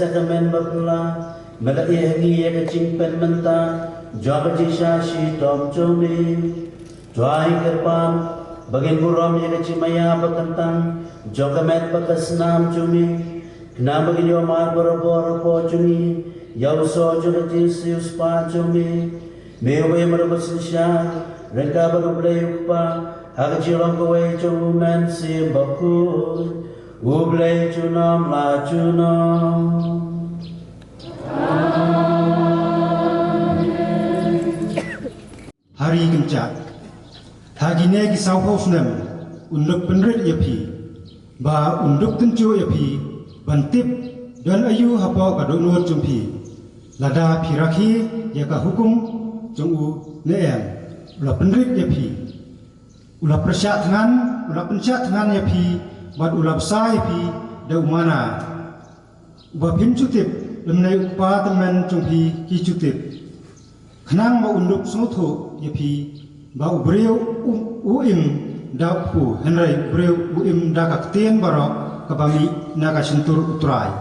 sakramen bakla malai hangi ya kecing pen menta jawab jisha shi tom jomi tuai kerpan bagin buram ya kecing maya bakantang jokamet bakasnam jomi kena bagin yo mar borobor po jomi yau so jomi jisius pa jomi mewe marabasisha rengka bagublay ukpa Hagajirong kaway chuman si bakul Ublay chunam la chunam Hari kencak Hagine kisau hosnem Unduk penrit yapi Ba unduk tencu yapi Bantip dan ayu hapa kadunur jumpi Lada piraki yaka hukum Jung'u ne'en Ula penrit yapi Ulah persyak tangan ya pi buat ulah besar ya pi da umana uba pin cutip lemnai upa teman cungpi ki cutip kenang ba unduk soto ya pi ba ubreu uim da pu henrai ubreu uim da kaktien barok kabami naga sentur utrai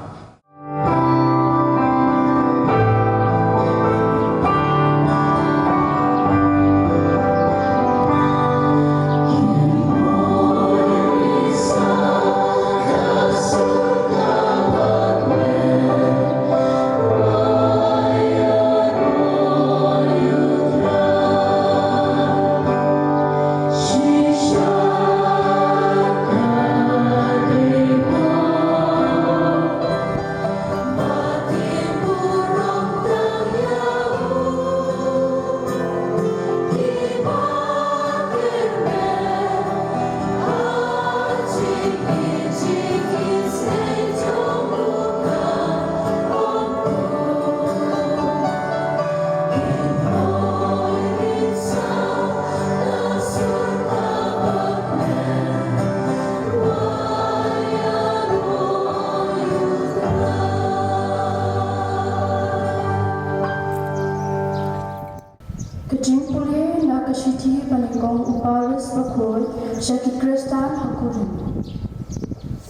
Kejimpule na kasiti paningkong uparis bakul syaki kristan hakuri.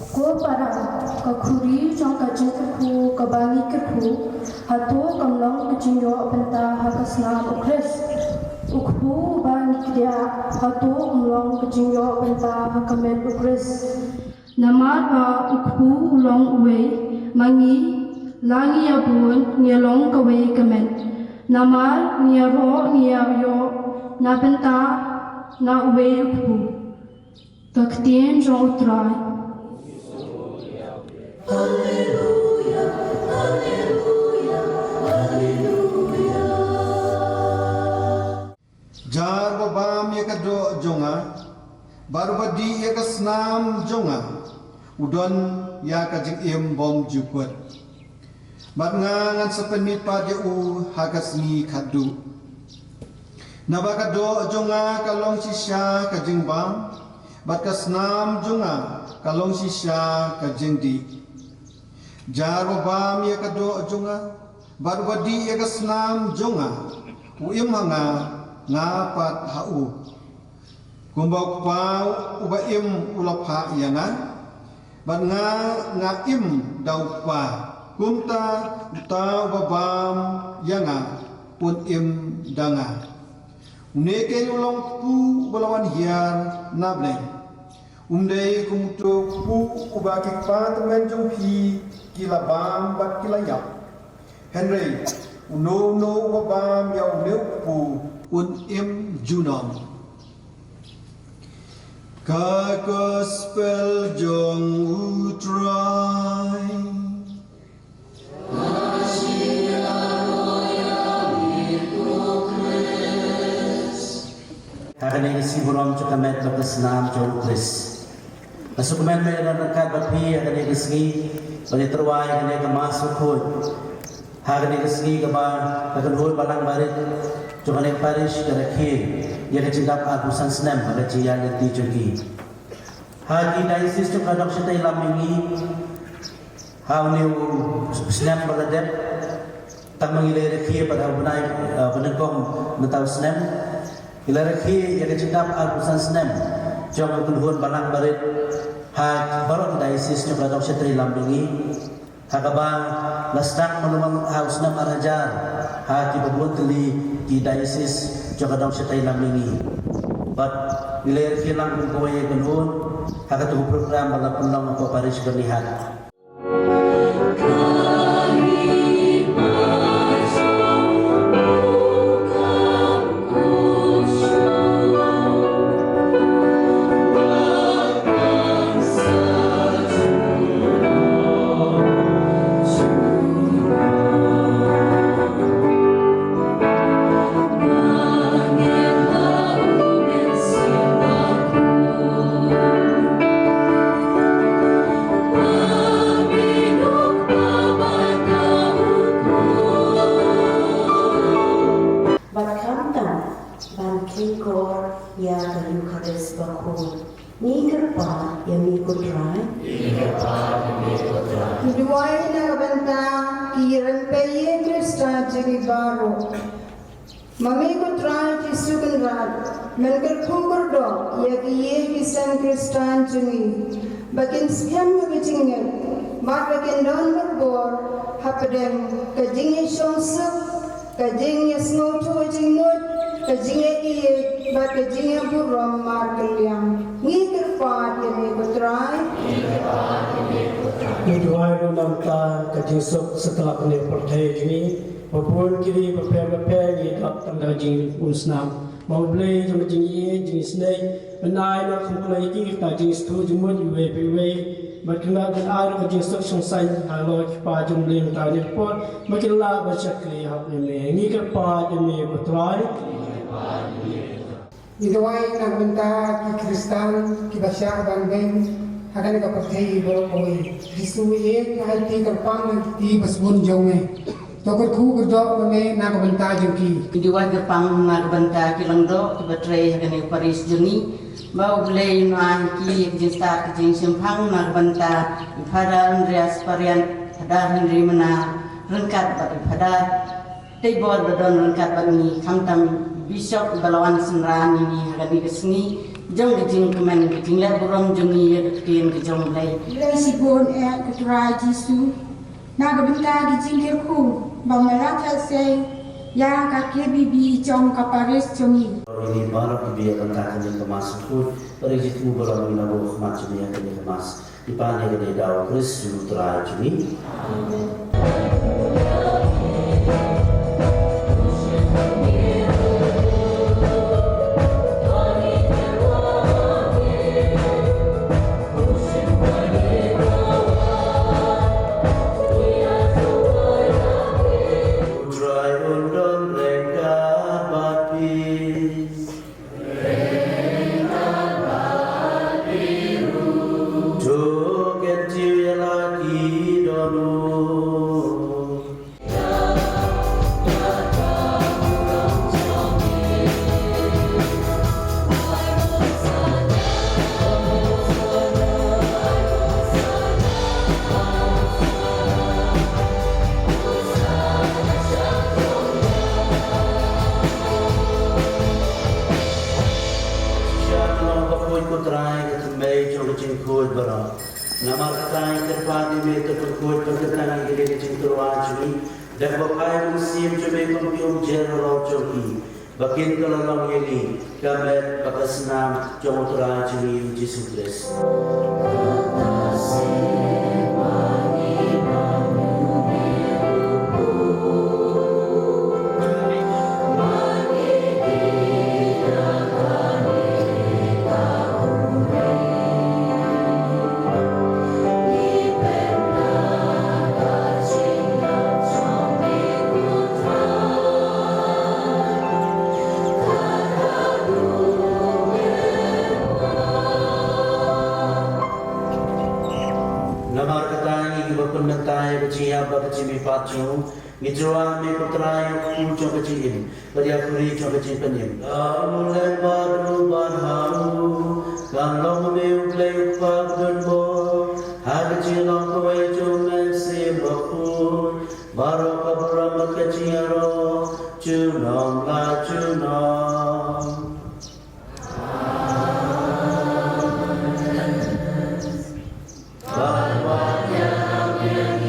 Ko parang kakuri jong kajin kerpu kabani kerpu hatu kamlong kejinyo penta hakasna ukris. Ukpu bani kdia hatu umlong kejinyo penta hakamet ukris. Namar ba ukpu ulong uwe mangi langi abun nyelong kawe kamet. Namar nia ro nia yo na penta na uwe ukpu. Kaktien jong utrai. Hallelujah, hallelujah, hallelujah. Jar babam ya kado jonga, baru badi ya kasnam jonga, udon ya kajik im bom jukut. Bat ngan sepenit pada u hagasni kadu. Naba kado jonga kalong sisya kajing bam, bat kasnam jonga kalong sisya kajing di. Jar babam ya kado jonga, baru badi ya kasnam jonga, uim hanga ngapat hau. Kumbau pau ubaim ulapha yangan, bat ngaim daupa. Kumta utau babam yanga pun im danga. Uneke ulong pu balawan hiar nableng. Umdei kumtu pu ubaki patemen jumpi kilabam bat kilayap. Henry uno babam ya uneu pu un im junom. Ka gospel jong utrai. Hakane isi buram cukamet bakasnam jong kris. Asukumen me na nakat bapi hakane isi bani terwai hakane kemasuk hoi. Hakane isi kabar hakan hoi balang barit cukane parish karakhi ya kecingkap abusan snem hakaci yang di jogi. Hagi daisis cukadok sitai lamingi hawni snem baladep tamangile rakhi pada bunai penengkong mentau snem. Ila rakhi ya kecingkap abusan snem jong kulhun balang barit ha barok daisis cukadok sitai lamingi Hakabang lastak malumang haus na marajar ha kibabot kali ki diocese jogadong siya tayo lamingi. But nilayer kilang kung kuwaya ganoon hakatuho program malapun lang ako paris ganihan. Kor ya kayu kades bakul ni kerpa ya mi kutrai Duwai na kabanta kiran paye Krista jigi baro mami kutrai kisukan rad melker kukur do ya kiye kisan Kristan jungi bakin siam kejingan mat bakin don berbor hapadem kejingi shonsuk kejingi snoto jingmut kejingi iye bat kejingi buram markeliang ngikir faat yami kutrai Duai dalam ta kejisuk setelah kene pertai ini Bapun kiri bapel ni tak tanda jing unsnam mau beli jam jing ye jing snai benai nak kumulai ki ta jing stu jumut yue piwe makna dan air kejisuk sungsai halo pa jum beli ta ni por makilla bachakli hab me ni ke pa jeme butrai Duwai na kabanta ki Kristan ki basya bangben hakan ka pertai boro koi disuye hai ti karpang ti basbun jaume Tokor ku gerdo me na kabanta jengki Diwan Jepang nagbanta kilang do tibatray kani Paris juni mau belai nuan ki jinsta ki jing simpang nagbanta pada Andreas Parian pada Henry mana rengkat pada tebor badon rengkat bani kamtam Bishop Balawan Senran ini kani kesini jong jing kemen jing la buram juni ya kien ke jong lai Lai sibon keturai Jisu nagbanta ki jingkir ku Bamalaka say ya kakek bibi jong kaparis jongi. Ini baru dia akan kakaknya kemas pun pergi tu baru mina buh macam yang dia kemas di pana dia daw Kris sutra juni. Nama katanya terpati mereka berkuat perkenalan gede cinturwajuni dan bakai musim coba kompium general jogi bakin kelolong ini kamet pakasnam jomotrajuni Yesus Kristus. Ngijruan me putra yang kucing kecilin, pada kuri kecil penyem. Mulai baru baru, kalau me ulai upagdan bo, hari cilang kau cuman sebabun, baru kaburam keciro, cunong la cunong. Bawa yang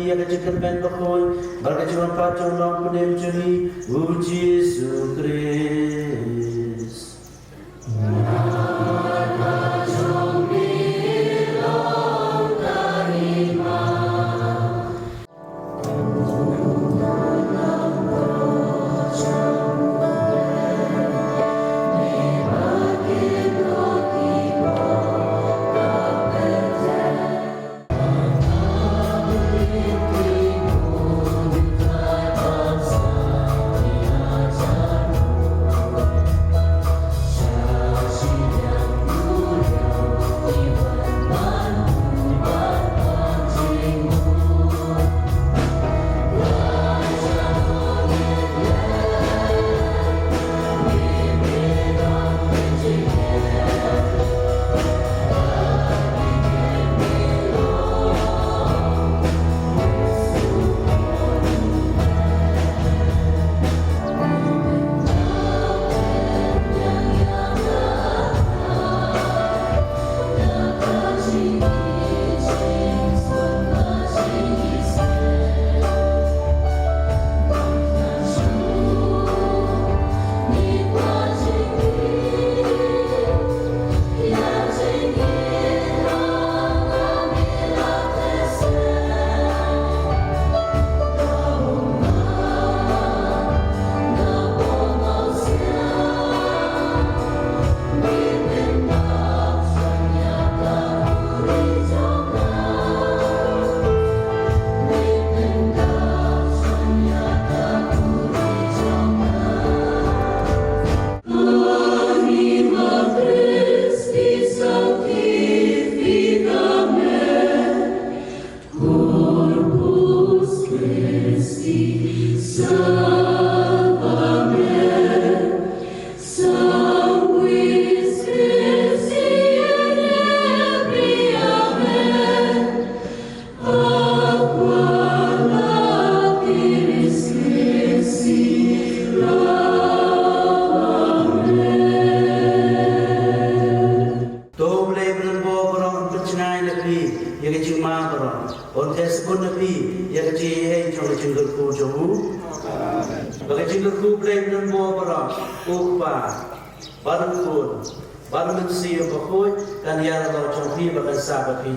pia ka jikar ben bakoi barka chuan pa chong long kunem chuni u Jesu Christ.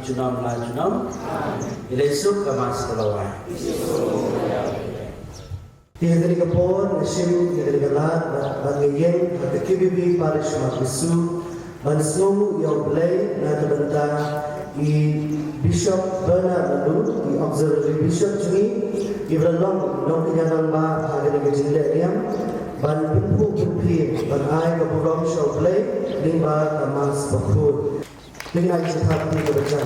Junam la junam, ilesuk kamas kelawai. Tiada dari kapor, nasim tiada dari galat, bangiyeng, hati kibibi parish makisu, bansung yang belai, nak bentang i Bishop Bernard Lalu, i auxiliary Bishop Jungi, i berlong nong kinyanang ma hari ini jilek diam, ban pimpu pimpi, ban ai kaburong show belai, lima kamas bakut. Dengan cepat dibaca.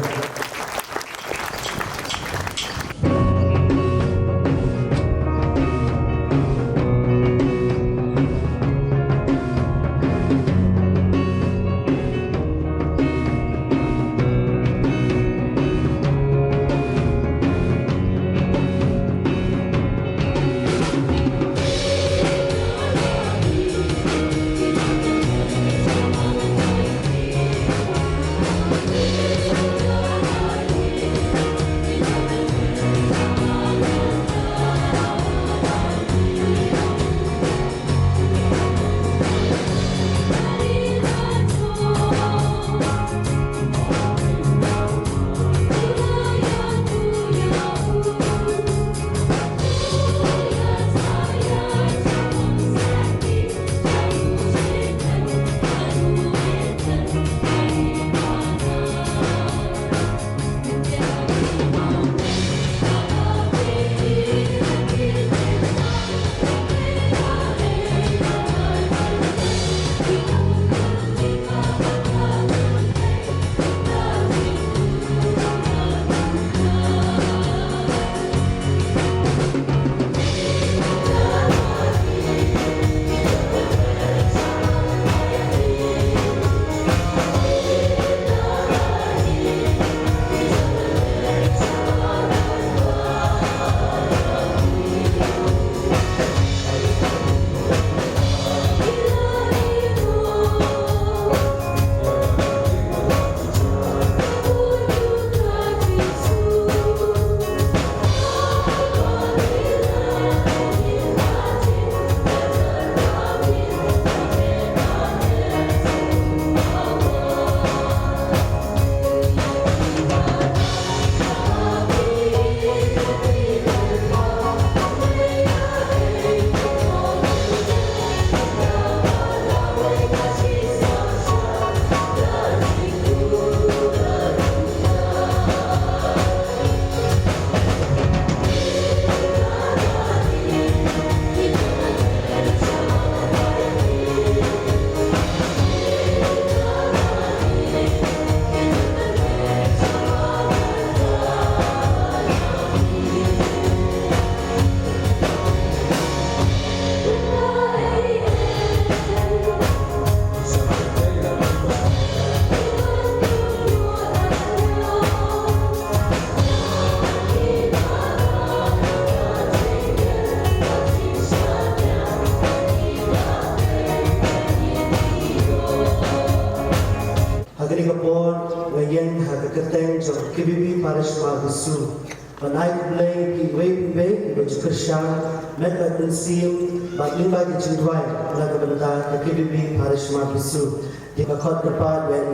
keteng jom KBB Parish Magusu. Panai kulai ki wei wei baju Krishan met pensim baglimba ki cindwai na kebentar KBB Parish Magusu. Di bakot kepat dan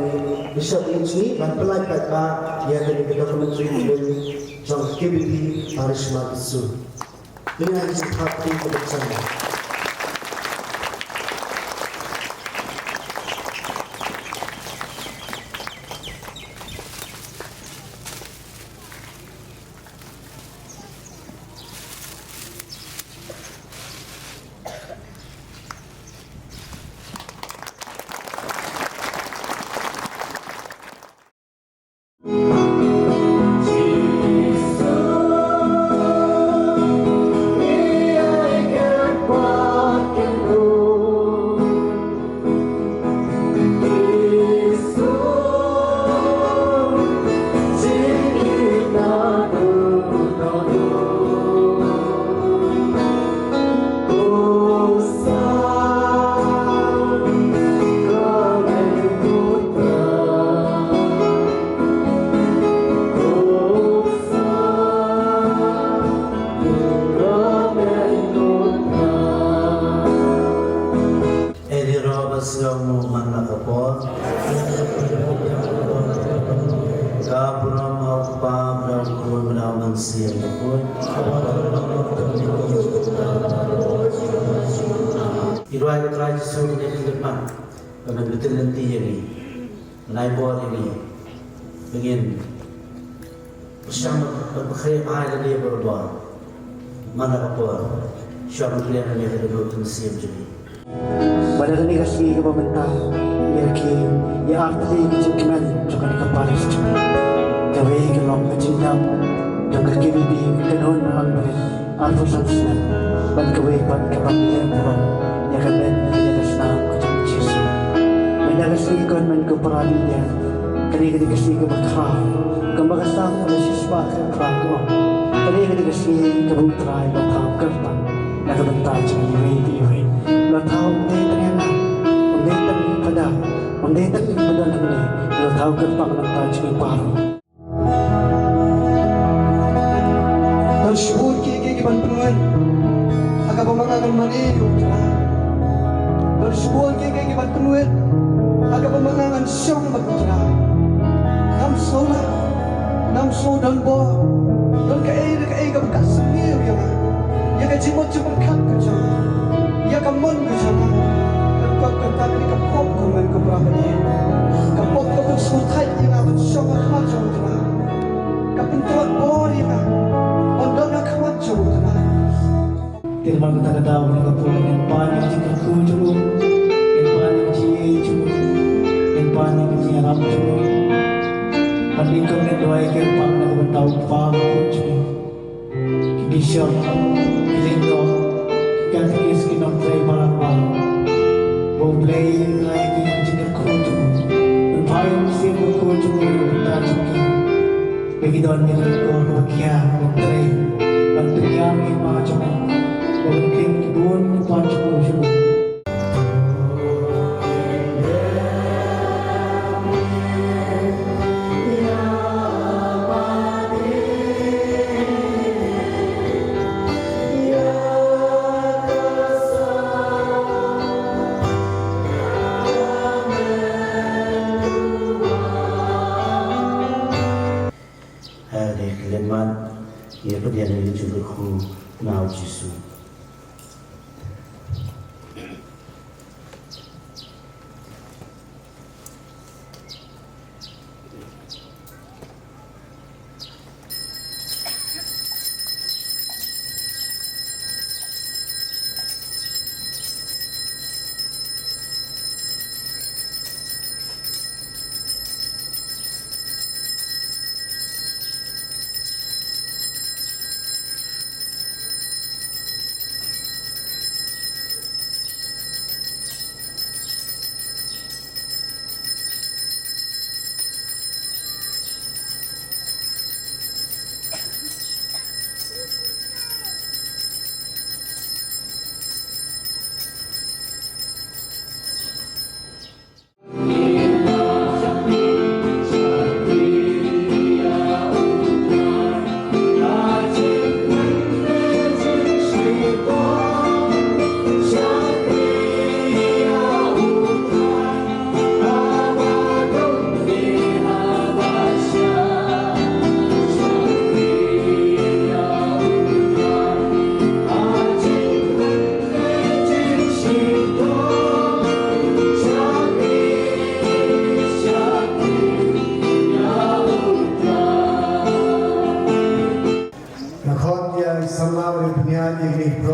Bishop Inchni dan pelai patba yang dari dokumentari jom KBB Parish Magusu. Dengan hati kebencian. Iruai keterai Yesus ini kedepan pada betul nanti ini naik bor ini ingin bersama berkhidmat ayat dia berdoa mana apa syarul kalian yang ada dalam musim jadi pada ini kasih ke pemerintah ya arti kecukupan juga di Paris gawe ke long kecindam juga KBB kedon mengambil arti sanksian ban gawe ban kepamilian kurang ya kan ben ya kesana kecil Yesus benda kasih kon men ke peralihan kali kasih ke bakra kembakasang oleh siswa ke kerakwa kali kasih ke butrai batang kertan ya kebentar jadi iwe lo tahu ni ternyata ondai tak pada ondai tak pada ni lo tahu kerpan nak jadi baru Tersyukur kiki ban penuh agak pemandangan mani bersyukur kiki ban penuh agak pemandangan syong berputra nam sodan bo dan ke bekas sendiri ya ke cimot cimot kak kerja ya ke mon kerja dan kau kata ini ke pop komen ke berapa ni ke pop ke sutai yang amat syong kerja ke pentuat bo dia ondok nak kerja Firman kita tahu ni kapul yang paling jika kuju, yang paling jitu, yang paling jiarap tu. Paling kau ni doa ikan pang nak bertahu pang kuju. Bishop, Lindo, katekis kinam play barang barang. Bau play lagi jika kuju, paling siapa kuju bertajuk. Bagi don yang kau berkian berplay, bantu yang macam. Mungkin kebun panjang juga.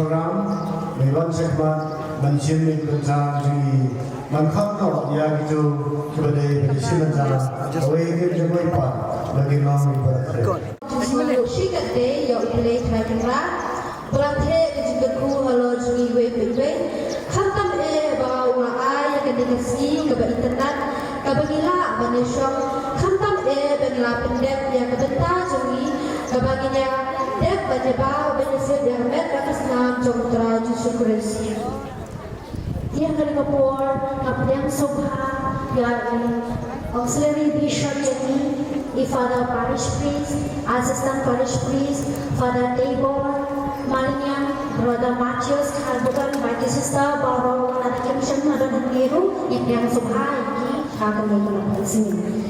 program memang segma mencium kerja jadi mengkap no ya gitu kepada pensiun dan awal itu juga ipa bagi nama ibarat. Shikat day yang play thakinra belanthe juga ku halo jui we we khantam bawa ay kedikasi ke internet kabagila baneshok khantam benla pendek ya kebenta jui kabaginya dek bajaba benesir dermet rakasnam jomtra Yesus dia kali kapor kapdang sobha ya auxiliary bishop jadi Father Parish Priest, Assistant Parish Priest, Father Tabor, Malinya, Brother Matthias, Harbukan, Bagi Sister, Baro, Nadakim Shem, Madan Biru, yang subhai ki akan melakukan sini.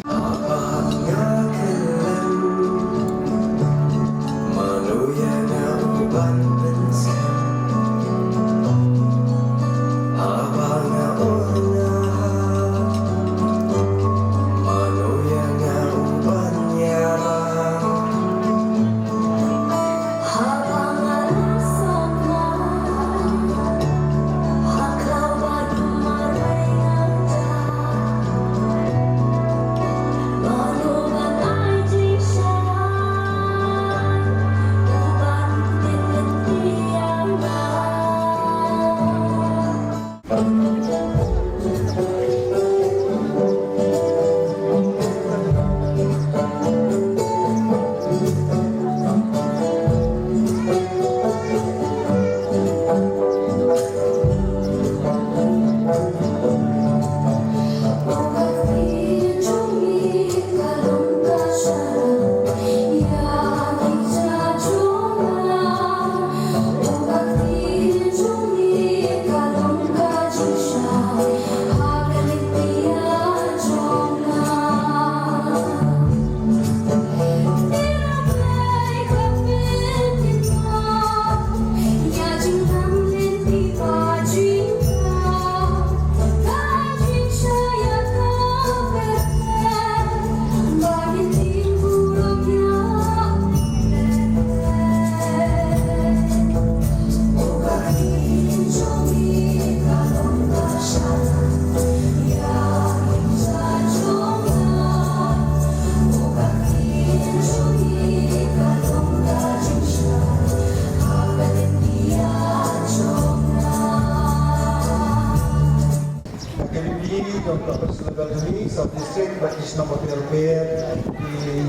Sub-District Baptist Hotel Fair di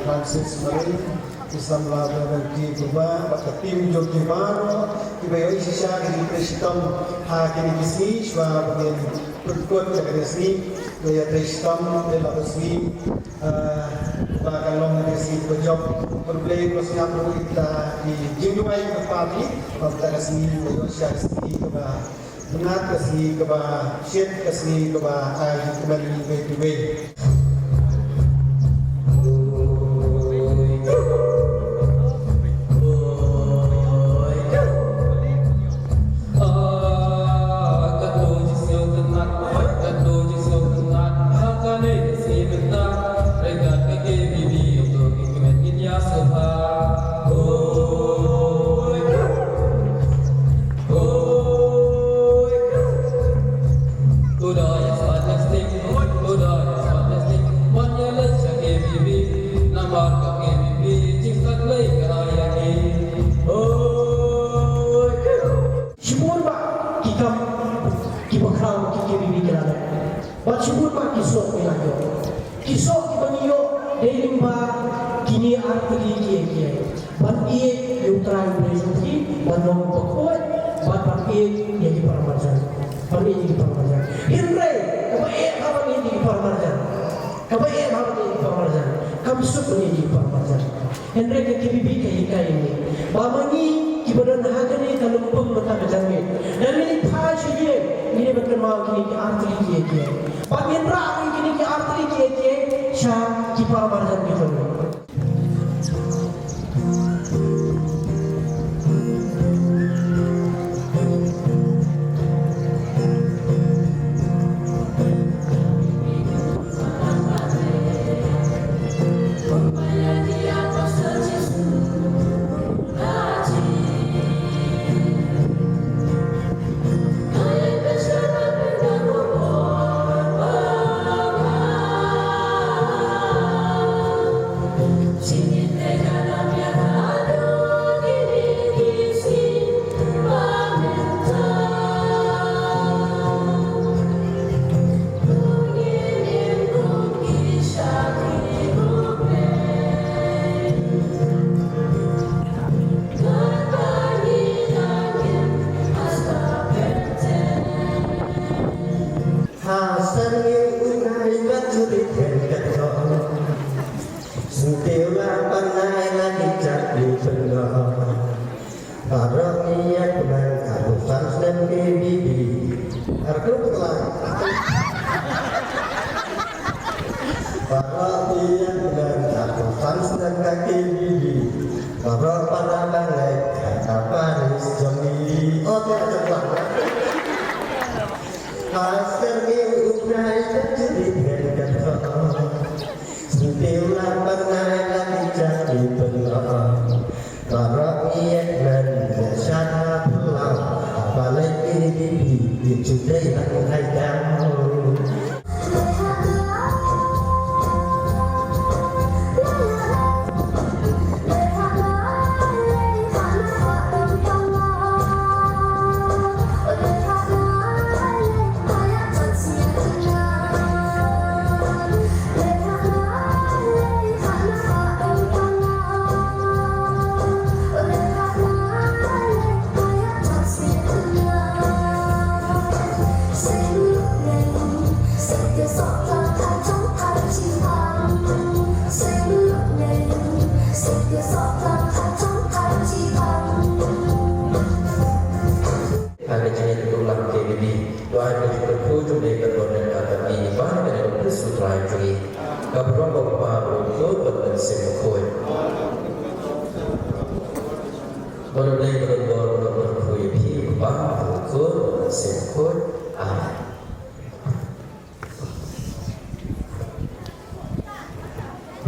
Francis Marin Islam Laba dan di Kuba baka tim Jogja Baru ibayo isisya kini presiden kini kisni shwa bagian perkuat jaga kisni daya presiden dela kisni bahkan long kisni berjob berblay prosnya perlu kita di jumpai kepati bapa kisni daya isisya kisni keba mengat kasih keba shit kasih keba aji kembali way to way. Latihan dan cakupan sedang kaki bibi Bapak pada langit kata Paris Jomi Oke cepat Masker Ukraina jadi dengan kata Sentiulah pernah lagi jadi benar Bapak iyak dan jasana pulang Apalagi bibi dicudai dan hai kamu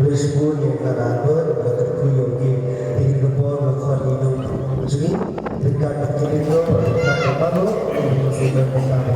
Responnya karena berkuyuki ingin kepon kepon hidup jadi dengan begitu kita baru sudah bersama.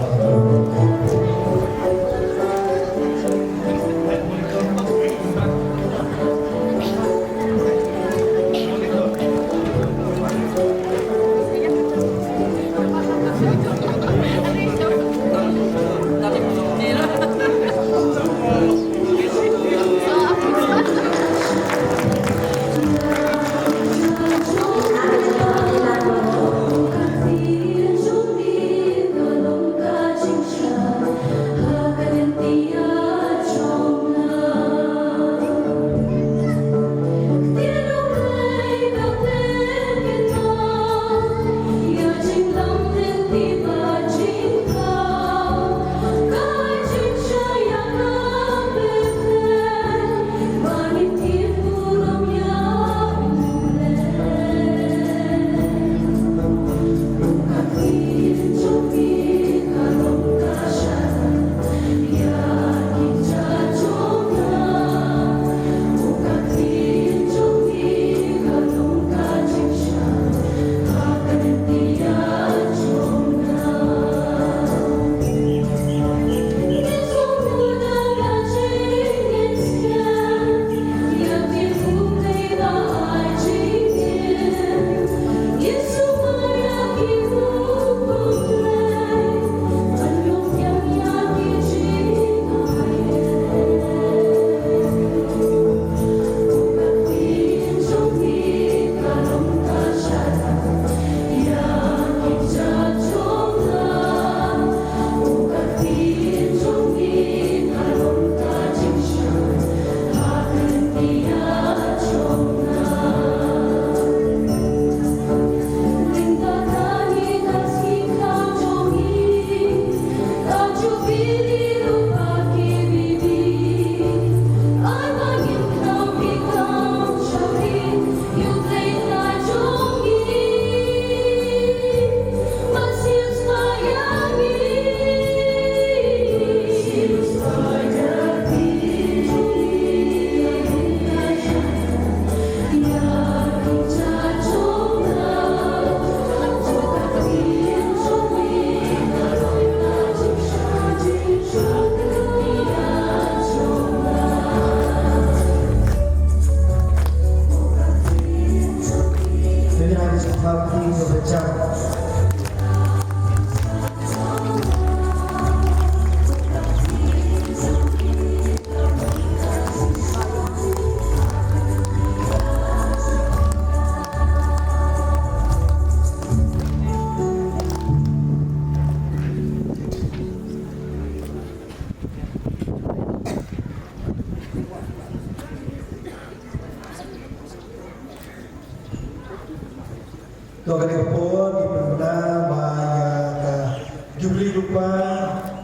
Doa pun dipenuhi banyak jubli lupa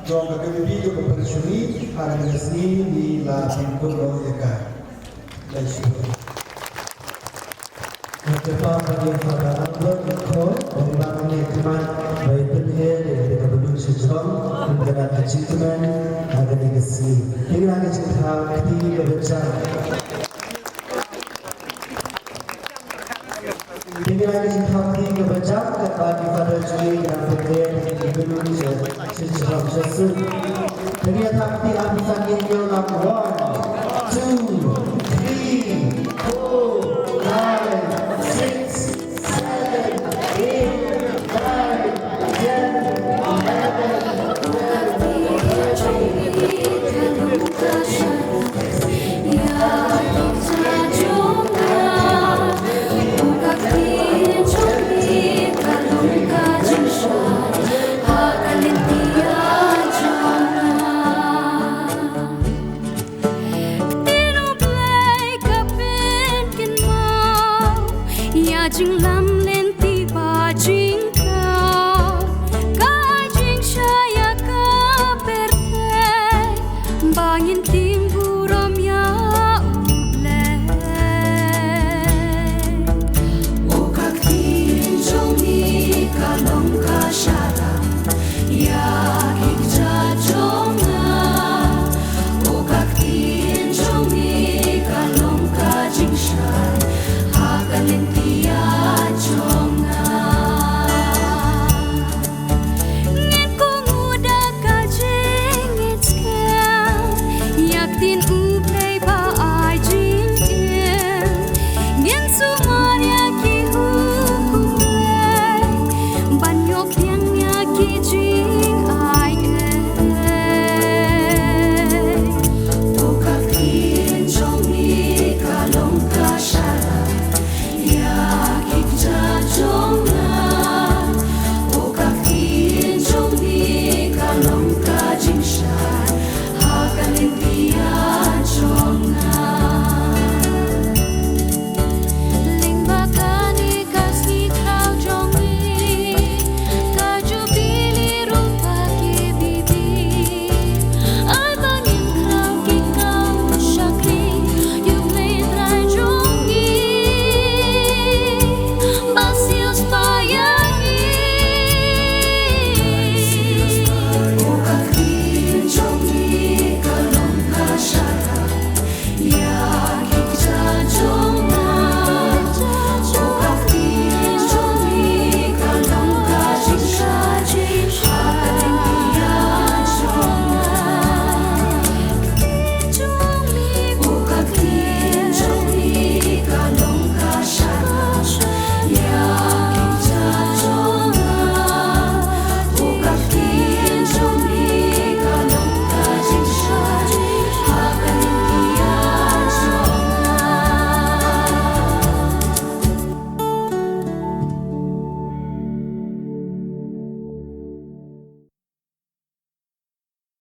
doa kami juga Shuri hari resmi di La Pimpun Eka. Cepat bagi pada upload rekod dari bangunnya teman baik penhir dari kabelun sejong dengan achievement agar negasi. Ini lagi cerita ketiga berjam. Ini lagi cerita ketiga berjam bagi pada juri yang penhir dari kabelun sejong sesu. Ternyata ketiga bisa kini 1, 2.